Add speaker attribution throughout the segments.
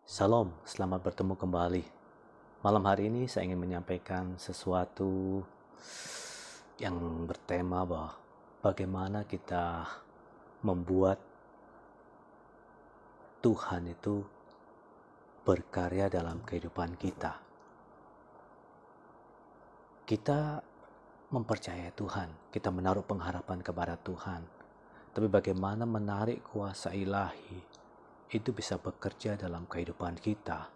Speaker 1: Salam, selamat bertemu kembali. Malam hari ini saya ingin menyampaikan sesuatu yang bertema bahwa bagaimana kita membuat Tuhan itu berkarya dalam kehidupan kita. Kita mempercayai Tuhan, kita menaruh pengharapan kepada Tuhan. Tapi bagaimana menarik kuasa ilahi itu bisa bekerja dalam kehidupan kita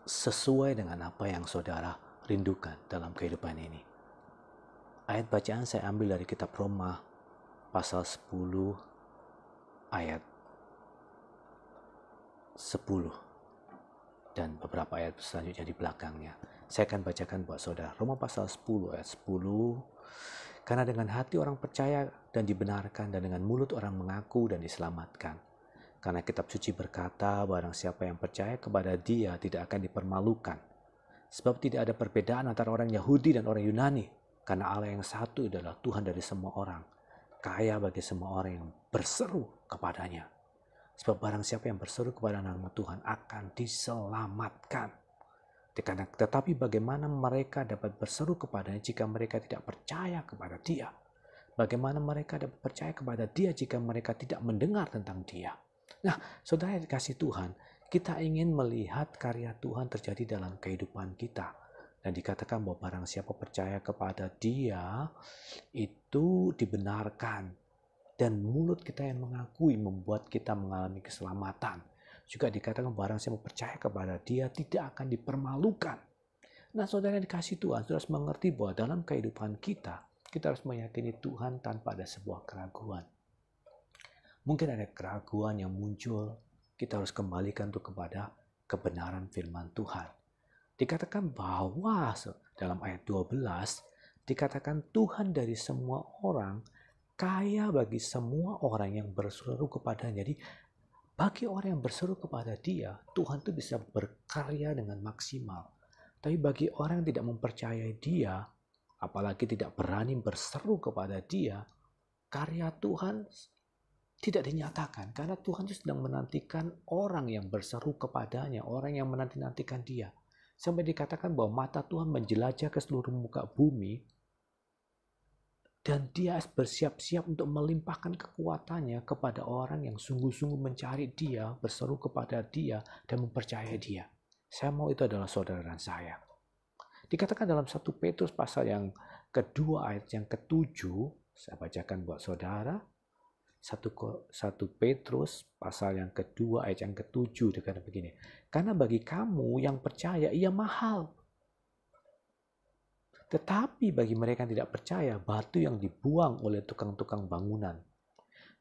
Speaker 1: sesuai dengan apa yang saudara rindukan dalam kehidupan ini. Ayat bacaan saya ambil dari kitab Roma pasal 10 ayat 10 dan beberapa ayat selanjutnya di belakangnya. Saya akan bacakan buat saudara. Roma pasal 10 ayat 10. Karena dengan hati orang percaya dan dibenarkan, dan dengan mulut orang mengaku dan diselamatkan. Karena kitab suci berkata, barang siapa yang percaya kepada Dia tidak akan dipermalukan. Sebab tidak ada perbedaan antara orang Yahudi dan orang Yunani, karena Allah yang satu adalah Tuhan dari semua orang, kaya bagi semua orang yang berseru kepadanya. Sebab barang siapa yang berseru kepada nama Tuhan akan diselamatkan. Tetapi bagaimana mereka dapat berseru kepadanya jika mereka tidak percaya kepada Dia? Bagaimana mereka dapat percaya kepada Dia jika mereka tidak mendengar tentang Dia? Nah, saudara yang dikasih Tuhan, kita ingin melihat karya Tuhan terjadi dalam kehidupan kita. Dan dikatakan bahwa barang siapa percaya kepada Dia, itu dibenarkan. Dan mulut kita yang mengakui membuat kita mengalami keselamatan. Juga dikatakan barang siapa percaya kepada Dia tidak akan dipermalukan. Nah, saudara yang dikasih Tuhan, saudara harus mengerti bahwa dalam kehidupan kita harus meyakini Tuhan tanpa ada sebuah keraguan. Mungkin ada keraguan yang muncul, kita harus kembalikan itu kepada kebenaran firman Tuhan. Dikatakan bahwa dalam ayat 12, dikatakan Tuhan dari semua orang, kaya bagi semua orang yang berseru kepadanya. Jadi bagi orang yang berseru kepada Dia, Tuhan itu bisa berkarya dengan maksimal. Tapi bagi orang yang tidak mempercayai Dia, apalagi tidak berani berseru kepada Dia, karya Tuhan tidak dinyatakan. Karena Tuhan itu sedang menantikan orang yang berseru kepadanya, orang yang menanti-nantikan Dia. Sampai dikatakan bahwa mata Tuhan menjelajah ke seluruh muka bumi, dan Dia bersiap-siap untuk melimpahkan kekuatannya kepada orang yang sungguh-sungguh mencari Dia, berseru kepada Dia, dan mempercayai Dia. Saya mau itu adalah saudara dan saya. Dikatakan dalam 1 Petrus pasal yang kedua ayat yang ketujuh, saya bacakan buat saudara. 1 Petrus pasal yang kedua ayat yang ketujuh, dikatakan begini. Karena bagi kamu yang percaya ia mahal. Tetapi bagi mereka yang tidak percaya, batu yang dibuang oleh tukang-tukang bangunan.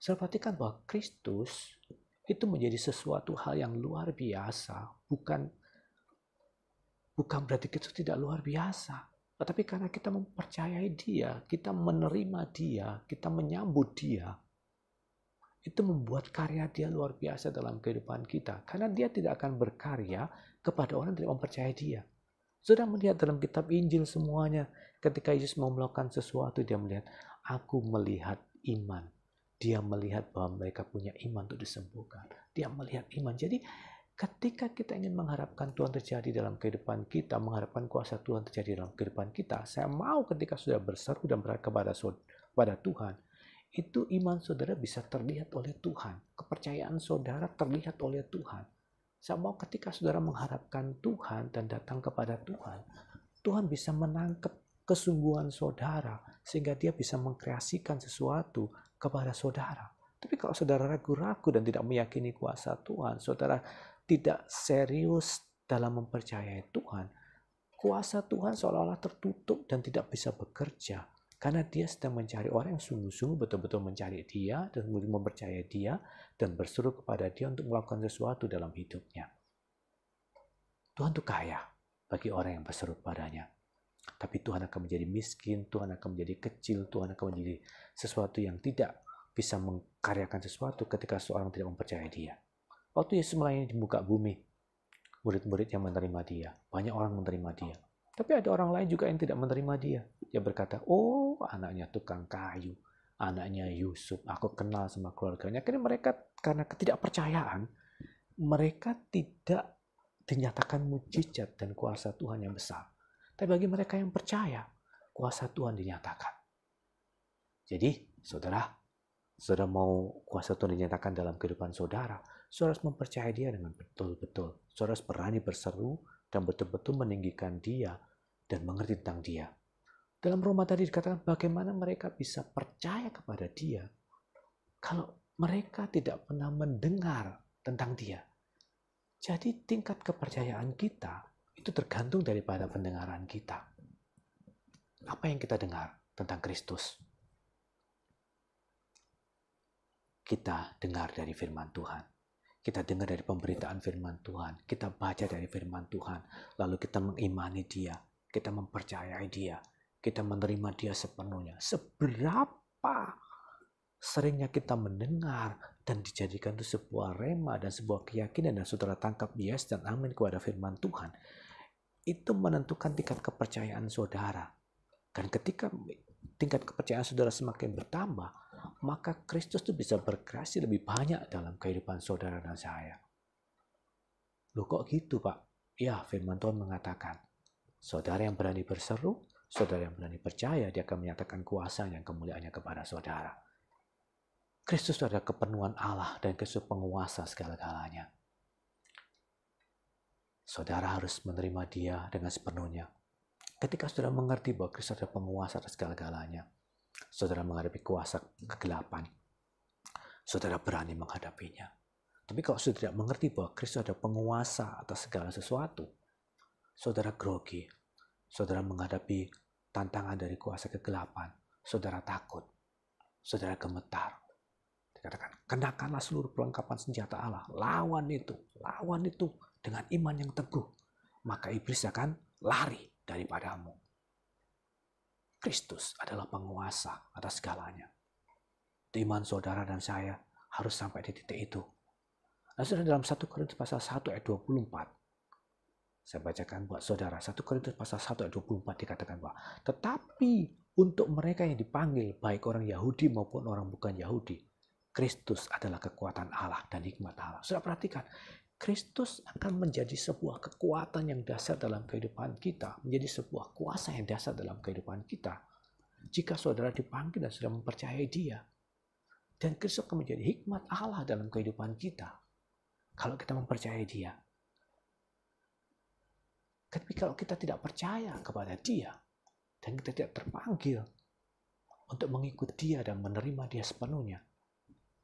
Speaker 1: Saya perhatikan bahwa Kristus itu menjadi sesuatu hal yang luar biasa. Bukan berarti Kristus tidak luar biasa. Tetapi karena kita mempercayai Dia, kita menerima Dia, kita menyambut Dia, itu membuat karya Dia luar biasa dalam kehidupan kita. Karena Dia tidak akan berkarya kepada orang yang tidak mempercayai Dia. Sudah melihat dalam kitab Injil semuanya, ketika Yesus mau melakukan sesuatu, Dia melihat, aku melihat iman. Dia melihat bahwa mereka punya iman untuk disembuhkan. Dia melihat iman. Jadi ketika kita ingin mengharapkan Tuhan terjadi dalam kehidupan kita, mengharapkan kuasa Tuhan terjadi dalam kehidupan kita, saya mau ketika sudah berseru dan berkata kepada Tuhan, itu iman saudara bisa terlihat oleh Tuhan. Kepercayaan saudara terlihat oleh Tuhan. Saya mau ketika saudara mengharapkan Tuhan dan datang kepada Tuhan, Tuhan bisa menangkap kesungguhan saudara sehingga Dia bisa mengkreasikan sesuatu kepada saudara. Tapi kalau saudara ragu-ragu dan tidak meyakini kuasa Tuhan, saudara tidak serius dalam mempercayai Tuhan, kuasa Tuhan seolah-olah tertutup dan tidak bisa bekerja. Karena Dia sedang mencari orang yang sungguh-sungguh betul-betul mencari Dia dan mempercayai Dia dan berseru kepada Dia untuk melakukan sesuatu dalam hidupnya. Tuhan itu kaya bagi orang yang berseru kepadanya. Tapi Tuhan akan menjadi miskin, Tuhan akan menjadi kecil, Tuhan akan menjadi sesuatu yang tidak bisa mengkaryakan sesuatu ketika seorang tidak mempercayai Dia. Waktu Yesus melayani di muka bumi, murid-murid yang menerima Dia, banyak orang menerima Dia. Tapi ada orang lain juga yang tidak menerima Dia. Dia berkata, oh anaknya tukang kayu, anaknya Yusuf, aku kenal sama keluarganya. Karena mereka karena ketidakpercayaan, mereka tidak dinyatakan mujizat dan kuasa Tuhan yang besar. Tapi bagi mereka yang percaya, kuasa Tuhan dinyatakan. Jadi, saudara mau kuasa Tuhan dinyatakan dalam kehidupan saudara harus mempercayai dia dengan betul-betul. Saudara harus berani berseru dan betul-betul meninggikan dia dan mengerti tentang dia. Dalam Roma tadi dikatakan bagaimana mereka bisa percaya kepada dia kalau mereka tidak pernah mendengar tentang dia. Jadi tingkat kepercayaan kita itu tergantung daripada pendengaran kita. Apa yang kita dengar tentang Kristus? Kita dengar dari firman Tuhan. Kita dengar dari pemberitaan firman Tuhan. Kita baca dari firman Tuhan. Lalu kita mengimani dia. Kita mempercayai dia. Kita menerima dia sepenuhnya. Seberapa seringnya kita mendengar dan dijadikan itu sebuah rema dan sebuah keyakinan dan saudara tangkap yes dan amin kepada firman Tuhan. Itu menentukan tingkat kepercayaan saudara. Dan ketika tingkat kepercayaan saudara semakin bertambah, maka Kristus itu bisa berkreasi lebih banyak dalam kehidupan saudara dan saya. Loh kok gitu Pak? Ya, firman Tuhan mengatakan, saudara yang berani berseru, saudara yang berani percaya, dia akan menyatakan kuasanya dan kemuliaannya kepada saudara. Kristus adalah kepenuhan Allah dan Kristus penguasa segala-galanya. Saudara harus menerima dia dengan sepenuhnya. Ketika saudara mengerti bahwa Kristus adalah penguasa atas segala-galanya, saudara menghadapi kuasa kegelapan, saudara berani menghadapinya. Tapi kalau saudara tidak mengerti bahwa Kristus adalah penguasa atas segala sesuatu, saudara grogi, saudara menghadapi tantangan dari kuasa kegelapan, saudara takut, saudara gemetar. Dikatakan, kenakanlah seluruh perlengkapan senjata Allah, lawan itu dengan iman yang teguh, maka iblis akan lari daripadamu. Kristus adalah penguasa atas segalanya. Iman saudara dan saya harus sampai di titik itu. Nah, saudara, dalam 1 Korintus pasal 1 ayat 24, saya bacakan buat saudara. 1 Korintus pasal 1 ayat 24 dikatakan bahwa, tetapi untuk mereka yang dipanggil, baik orang Yahudi maupun orang bukan Yahudi, Kristus adalah kekuatan Allah dan hikmat Allah. Saudara perhatikan, Kristus akan menjadi sebuah kekuatan yang dasar dalam kehidupan kita, menjadi sebuah kuasa yang dasar dalam kehidupan kita. Jika saudara dipanggil dan sudah mempercayai dia, dan Kristus akan menjadi hikmat Allah dalam kehidupan kita, kalau kita mempercayai dia. Tapi kalau kita tidak percaya kepada dia, dan kita tidak terpanggil untuk mengikut dia dan menerima dia sepenuhnya,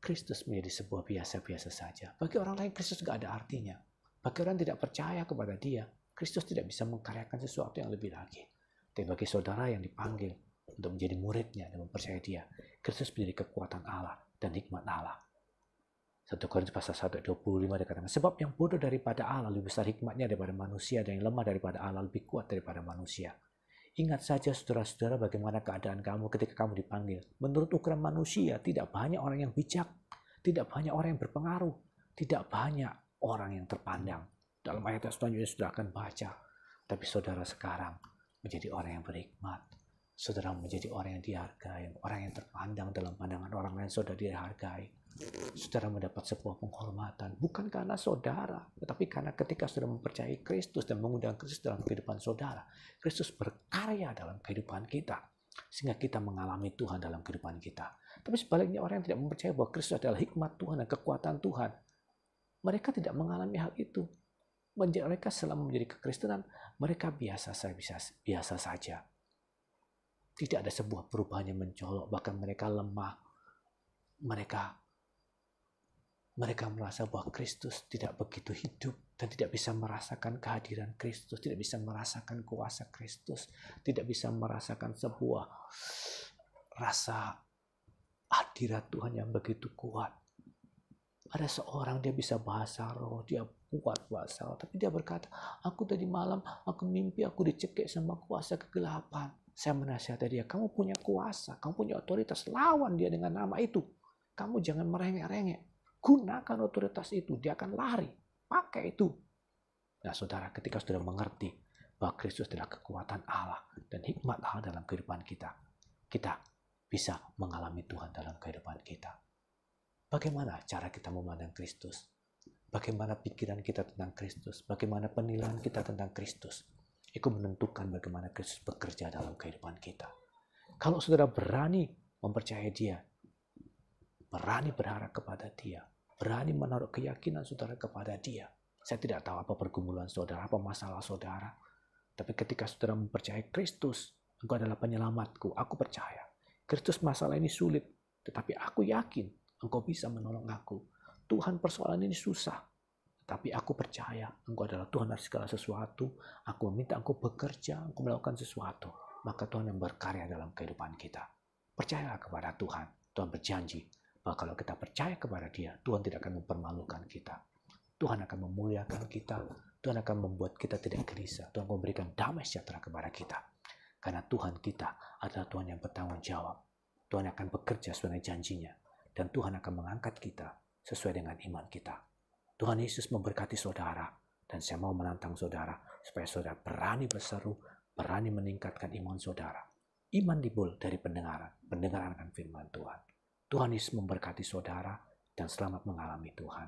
Speaker 1: Kristus menjadi sebuah biasa-biasa saja. Bagi orang lain Kristus tidak ada artinya. Bagi orang yang tidak percaya kepada dia, Kristus tidak bisa mengkaryakan sesuatu yang lebih lagi. Tapi bagi saudara yang dipanggil untuk menjadi muridnya dan mempercayai dia, Kristus menjadi kekuatan Allah dan hikmat Allah. 1 Korintus pasal 1 ayat 25 dikatakan, sebab yang bodoh daripada Allah lebih besar hikmatnya daripada manusia, dan yang lemah daripada Allah lebih kuat daripada manusia. Ingat saja saudara-saudara bagaimana keadaan kamu ketika kamu dipanggil. Menurut ukuran manusia, tidak banyak orang yang bijak, tidak banyak orang yang berpengaruh, tidak banyak orang yang terpandang. Dalam ayat selanjutnya saudara akan baca. Tapi saudara sekarang menjadi orang yang berhikmat. Saudara menjadi orang yang dihargai, orang yang terpandang dalam pandangan orang lain, saudara dihargai. Saudara mendapat sebuah penghormatan, bukan karena saudara, tetapi karena ketika saudara mempercayai Kristus dan mengundang Kristus dalam kehidupan saudara, Kristus berkarya dalam kehidupan kita, sehingga kita mengalami Tuhan dalam kehidupan kita. Tapi sebaliknya orang yang tidak mempercayai bahwa Kristus adalah hikmat Tuhan dan kekuatan Tuhan, mereka tidak mengalami hal itu. Mereka selama menjadi kekristenan, mereka biasa saja. Tidak ada sebuah perubahan yang mencolok, bahkan mereka lemah. Mereka merasa bahwa Kristus tidak begitu hidup dan tidak bisa merasakan kehadiran Kristus, tidak bisa merasakan kuasa Kristus, tidak bisa merasakan sebuah rasa hadirat Tuhan yang begitu kuat. Ada seorang dia bisa bahasa roh, dia kuat bahasa roh, tapi dia berkata, aku tadi malam, aku mimpi aku dicekik sama kuasa kegelapan. Saya menasihati dia, kamu punya kuasa, kamu punya otoritas, lawan dia dengan nama itu. Kamu jangan merengek-rengek. Gunakan otoritas itu, dia akan lari. Pakai itu. Nah saudara, ketika sudah mengerti bahwa Kristus adalah kekuatan Allah dan hikmat Allah dalam kehidupan kita, kita bisa mengalami Tuhan dalam kehidupan kita. Bagaimana cara kita memandang Kristus? bagaimana pikiran kita tentang Kristus, bagaimana penilaian kita tentang Kristus. Itu menentukan bagaimana Kristus bekerja dalam kehidupan kita. Kalau saudara berani mempercayai Dia, berani berharap kepada Dia, berani menaruh keyakinan saudara kepada Dia. Saya tidak tahu apa pergumulan saudara, apa masalah saudara. Tapi ketika saudara mempercayai Kristus, Engkau adalah penyelamatku, aku percaya. Kristus masalah ini sulit, tetapi aku yakin Engkau bisa menolong aku. Tuhan persoalan ini susah, tetapi aku percaya Engkau adalah Tuhan dari segala sesuatu. Aku meminta Engkau bekerja, Engkau melakukan sesuatu. Maka Tuhan yang berkarya dalam kehidupan kita. Percayalah kepada Tuhan. Tuhan berjanji bahwa kalau kita percaya kepada Dia, Tuhan tidak akan mempermalukan kita. Tuhan akan memuliakan kita. Tuhan akan membuat kita tidak gelisah. Tuhan memberikan damai sejahtera kepada kita. Karena Tuhan kita adalah Tuhan yang bertanggung jawab. Tuhan akan bekerja sesuai dengan janjinya. Dan Tuhan akan mengangkat kita sesuai dengan iman kita. Tuhan Yesus memberkati saudara. Dan saya mau menantang saudara supaya saudara berani berseru, berani meningkatkan iman saudara. Iman timbul dari pendengaran. Pendengaran akan firman Tuhan. Tuhan Yesus memberkati saudara dan selamat mengalami Tuhan.